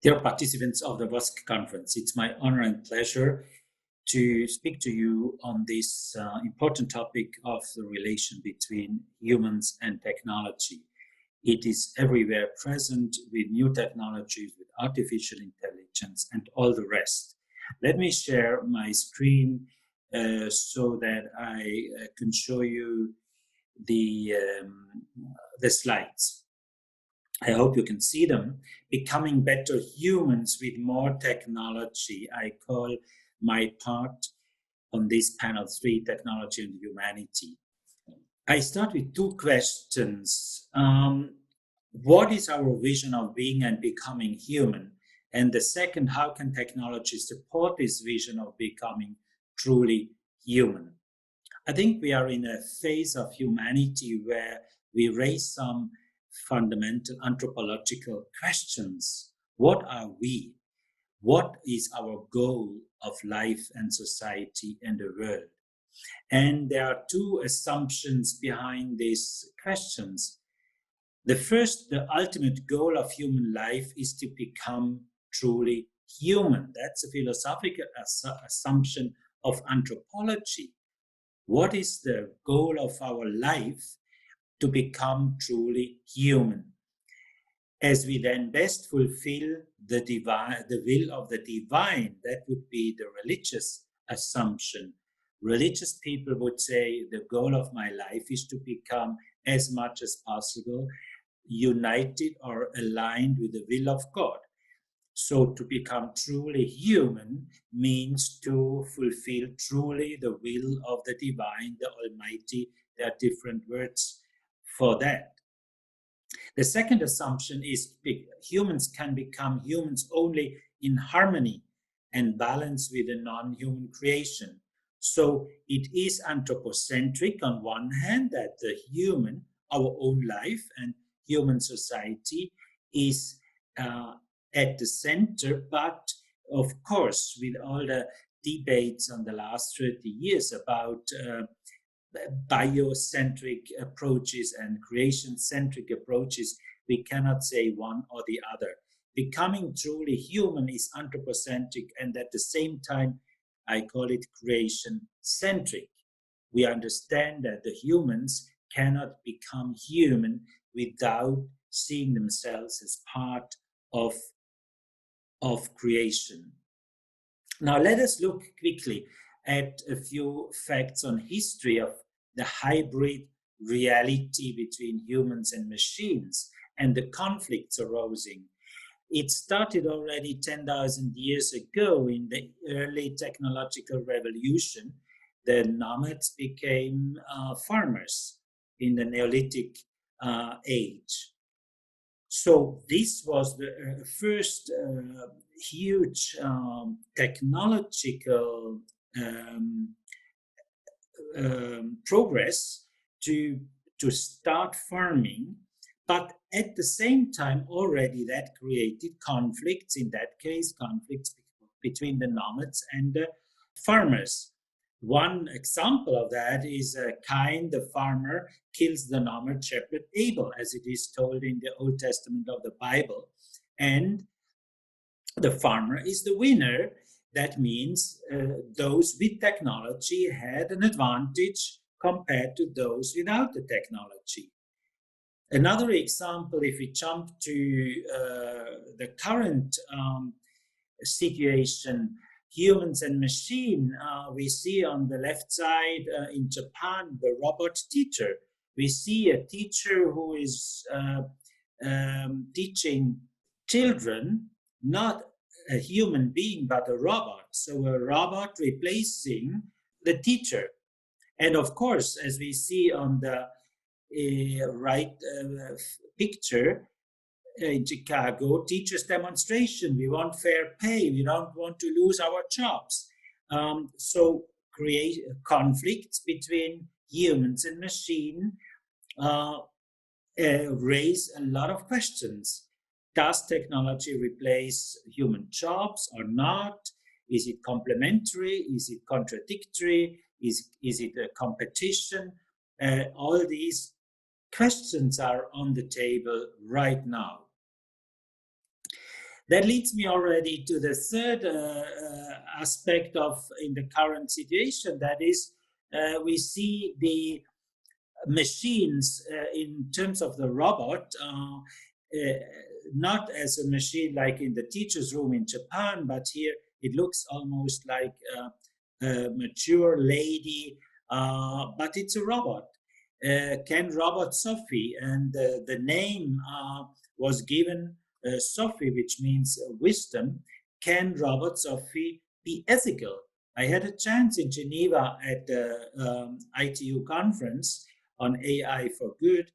Dear participants of the WASC conference, it's my honor and pleasure to speak to you on this important topic of the relation between humans and technology. It is everywhere present with new technologies, with artificial intelligence and all the rest. Let me share my screen so that I can show you the slides. I hope you can see them. Becoming better humans with more technology. I call my part on this panel 3, Technology and Humanity. I start with two questions. What is our vision of being and becoming human? And the second, how can technology support this vision of becoming truly human? I think we are in a phase of humanity where we raise some fundamental anthropological questions. What are we? What is our goal of life and society and the world? And there are two assumptions behind these questions. The first, the ultimate goal of human life is to become truly human. That's a philosophical assumption of anthropology. What is the goal of our life? To become truly human. As we then best fulfill the will of the divine, that would be the religious assumption. Religious people would say the goal of my life is to become as much as possible united or aligned with the will of God. So to become truly human means to fulfill truly the will of the divine, the Almighty. There are different words for that. The second assumption is humans can become humans only in harmony and balance with a non-human creation. So it is anthropocentric on one hand, that the human, our own life and human society is at the center, but of course, with all the debates on the last 30 years about biocentric approaches and creation-centric approaches, we cannot say one or the other. Becoming truly human is anthropocentric, and at the same time, I call it creation-centric. We understand that the humans cannot become human without seeing themselves as part of creation. Now let us look quickly at a few facts on history of the hybrid reality between humans and machines and the conflicts arising. It started already 10,000 years ago in the early technological revolution. The nomads became farmers in the Neolithic age. So this was the first huge technological progress to start farming, but at the same time already that created conflicts, in that case conflicts between the nomads and the farmers. One example of that is Cain, the farmer, kills the nomad shepherd Abel, as it is told in the Old Testament of the Bible, and the farmer is the winner. That means those with technology had an advantage compared to those without the technology. Another example, if we jump to the current situation, humans and machine, we see on the left side in Japan, the robot teacher. We see a teacher who is teaching children, not a human being, but a robot. So a robot replacing the teacher. And of course, as we see on the right picture, in Chicago, teachers' demonstration. We want fair pay. We don't want to lose our jobs. So create conflicts between humans and machine raise a lot of questions. Does technology replace human jobs or not? Is it complementary? Is it contradictory? Is it a competition? All these questions are on the table right now. That leads me already to the third aspect of in the current situation. That is, we see the machines in terms of the robot, not as a machine like in the teacher's room in Japan, but here it looks almost like a mature lady, but it's a robot. Can Robot Sophie, and the name was given Sophie, which means wisdom. Can Robot Sophie be ethical? I had a chance in Geneva at the ITU conference on AI for Good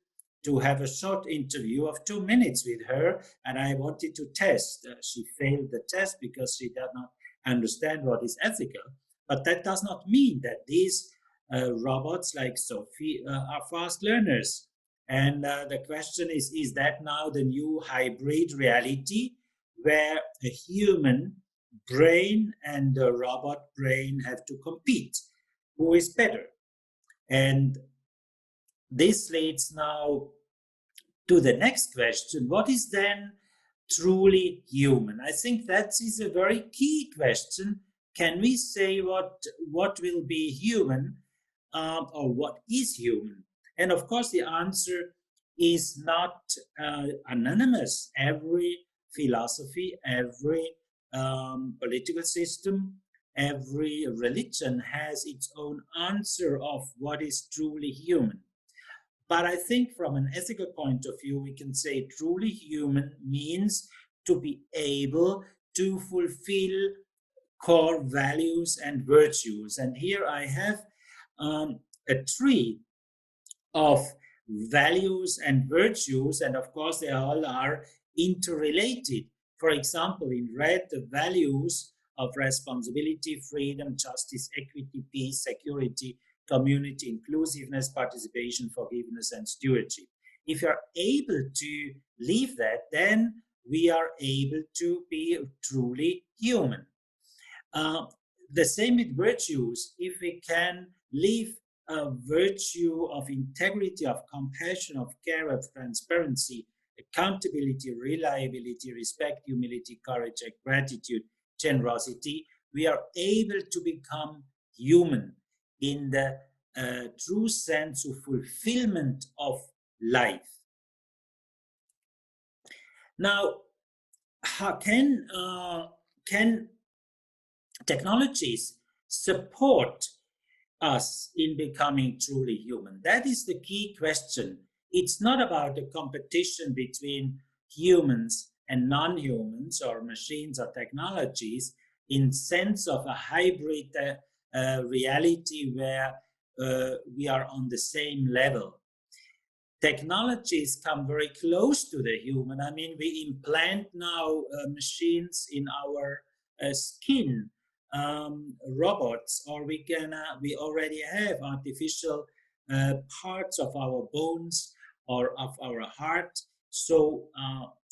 to have a short interview of 2 minutes with her, and I wanted to test. She failed the test because she did not understand what is ethical. But that does not mean that these robots like Sophie are fast learners. And the question is that now the new hybrid reality where a human brain and a robot brain have to compete? Who is better? And this leads now to the next question. What is then truly human? I think that is a very key question. Can we say what will be human or what is human? And of course, the answer is not anonymous. Every philosophy, every political system, every religion has its own answer of what is truly human. But I think from an ethical point of view, we can say truly human means to be able to fulfill core values and virtues. And here I have a tree of values and virtues, and of course, they all are interrelated. For example, in red, the values of responsibility, freedom, justice, equity, peace, security, community, inclusiveness, participation, forgiveness, and stewardship. If you're able to live that, then we are able to be truly human. The same with virtues. If we can live a virtue of integrity, of compassion, of care, of transparency, accountability, reliability, respect, humility, courage, gratitude, generosity, we are able to become human in the true sense of fulfillment of life. Now, how can technologies support us in becoming truly human? That is the key question. It's not about the competition between humans and non-humans or machines or technologies in sense of a hybrid reality where we are on the same level. Technologies come very close to the human. I mean, we implant now machines in our skin, robots, or we already have artificial parts of our bones or of our heart. So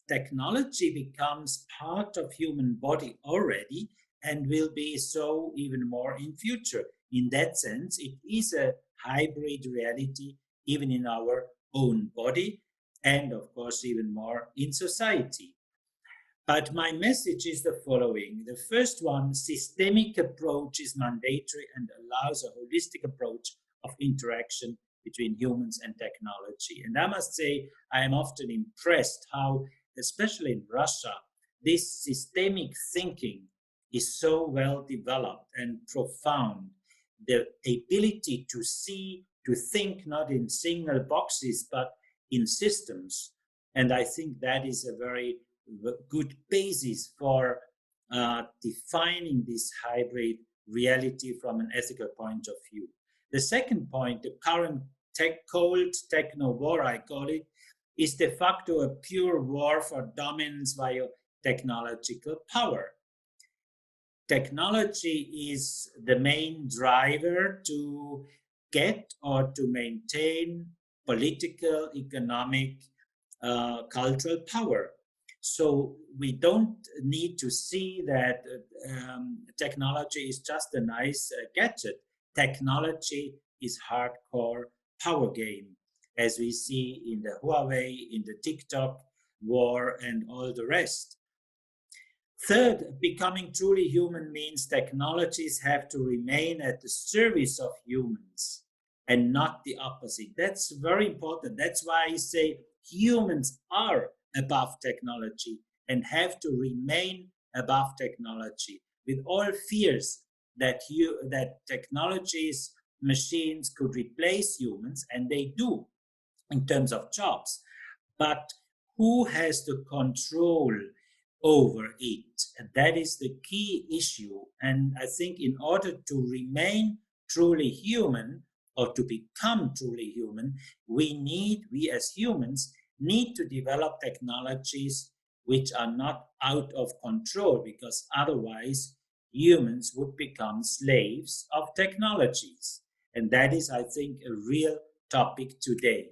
technology becomes part of human body already and will be so even more in future. In that sense, it is a hybrid reality even in our own body and of course even more in society. But my message is the following. The first one, systemic approach is mandatory and allows a holistic approach of interaction between humans and technology. And I must say, I am often impressed how, especially in Russia, this systemic thinking is so well developed and profound. The ability to see, to think not in single boxes, but in systems. And I think that is a very good basis for defining this hybrid reality from an ethical point of view. The second point, the current cold techno war, I call it, is de facto a pure war for dominance via technological power. Technology is the main driver to get or to maintain political, economic, cultural power. So we don't need to see that technology is just a nice gadget. Technology is hardcore power game, as we see in the Huawei, in the TikTok war, and all the rest. Third, becoming truly human means technologies have to remain at the service of humans and not the opposite. That's very important. That's why I say humans are above technology and have to remain above technology, with all fears that technologies, machines could replace humans, and they do in terms of jobs. But who has the control over it? And that is the key issue. And I think in order to remain truly human or to become truly human, we as humans need to develop technologies which are not out of control, because otherwise humans would become slaves of technologies. And that is, I think, a real topic today.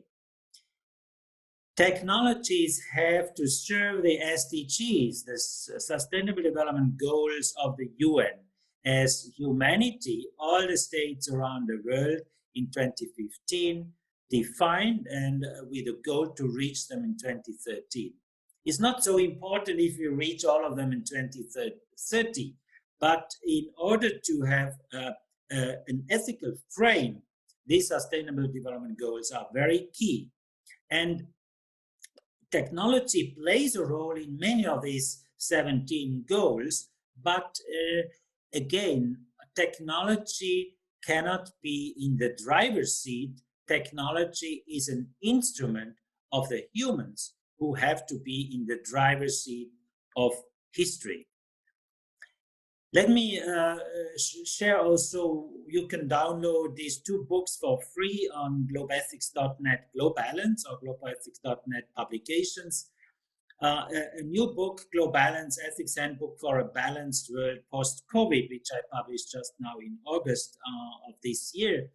Technologies have to serve the SDGs, the Sustainable Development Goals of the UN, as humanity, all the states around the world in 2015 defined, and with a goal to reach them in 2013. It's not so important if we reach all of them in 2030, but in order to have an ethical frame, these Sustainable Development Goals are very key. And technology plays a role in many of these 17 goals, but again, technology cannot be in the driver's seat. Technology is an instrument of the humans who have to be in the driver's seat of history. Let me share also, you can download these two books for free on globalethics.net, Globalance or globalethics.net publications. A new book, Globalance, Ethics Handbook for a Balanced World Post-COVID, which I published just now in August of this year,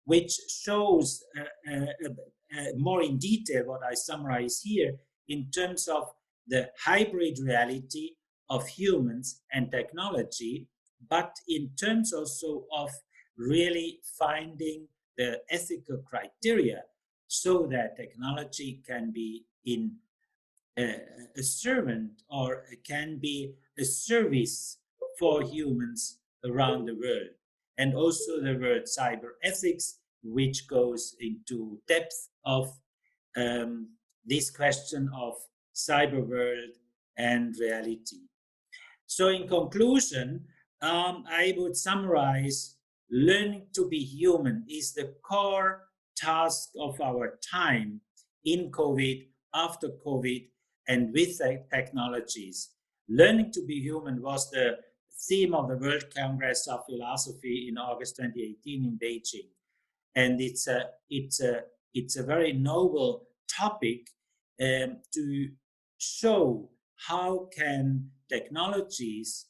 which shows more in detail what I summarize here in terms of the hybrid reality of humans and technology, but in terms also of really finding the ethical criteria so that technology can be in a servant or can be a service for humans around the world. And also the word cyber ethics, which goes into depth of this question of cyber world and reality. So in conclusion, I would summarize: learning to be human is the core task of our time in COVID, after COVID, and with technologies. Learning to be human was the theme of the World Congress of Philosophy in August 2018 in Beijing. And it's a very noble topic to show how can technologies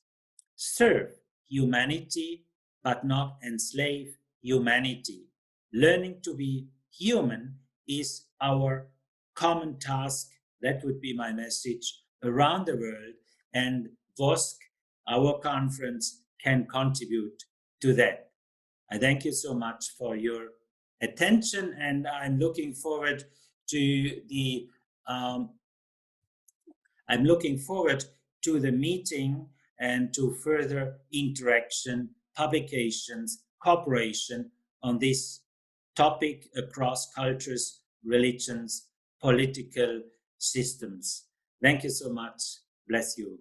serve humanity but not enslave humanity. Learning to be human is our common task. That would be my message around the world, and VOSC, our conference, can contribute to that. I thank you so much for your attention, and I'm looking forward to the meeting and to further interaction, publications, cooperation on this topic across cultures, religions, political systems. Thank you so much. Bless you.